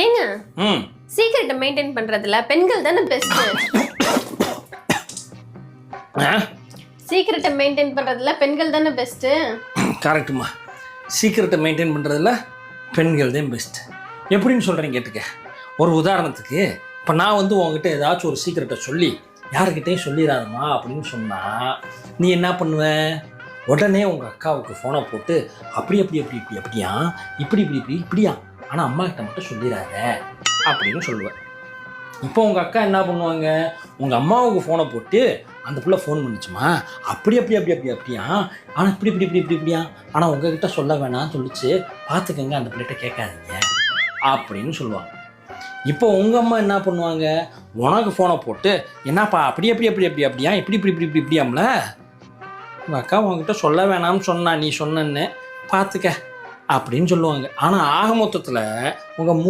ஏங்க சீக்கிரட்டை மெயின்டைன் பண்றதுல பெண்கள் தானே பெஸ்ட். சீக்கிரட்டை மெயின்டைன் பண்றதுல பெண்கள் தானே பெஸ்ட். கரெக்டுமா, சீக்கிரட்டை மெயின்டைன் பண்றதுல பெண்கள் தான் பெஸ்ட். எப்படின்னு சொல்றேன் கேட்டுக்க. ஒரு உதாரணத்துக்கு இப்போ நான் உங்ககிட்ட ஏதாச்சும் ஒரு சீக்கிரட்டை சொல்லி யாருக்கிட்டையும் சொல்லிடாதம்மா அப்படின்னு சொன்னால் நீ என்ன பண்ணுவ? உடனே உங்கள் அக்காவுக்கு ஃபோனை போட்டு அப்படி அப்படியா இப்படியா, ஆனால் அம்மா கிட்ட மட்டும் சொல்லிடாத அப்படின்னு சொல்லுவேன். இப்போ உங்கள் அக்கா என்ன பண்ணுவாங்க? உங்கள் அம்மாவுக்கு ஃபோனை போட்டு அந்த பிள்ளை ஃபோன் பண்ணிச்சுமா அப்படியா, ஆனால் இப்படியா, ஆனால் உங்ககிட்ட சொல்ல வேணாம்னு சொல்லிச்சு, பார்த்துக்கங்க அந்த பிள்ளைகிட்ட கேட்காதீங்க அப்படின்னு சொல்லுவாங்க. இப்போ உங்கள் அம்மா என்ன பண்ணுவாங்க? உனக்கு ஃபோனை போட்டு என்னப்பா அப்படியா இப்படியாம்ல, உங்கள் அக்கா உங்ககிட்ட சொல்ல வேணாம்னு சொன்னா, நீ சொன்னேன்னு பார்த்துக்க அப்படின்னு சொல்லுவாங்க. ஆனால் ஆக மொத்தத்தில் உங்கள்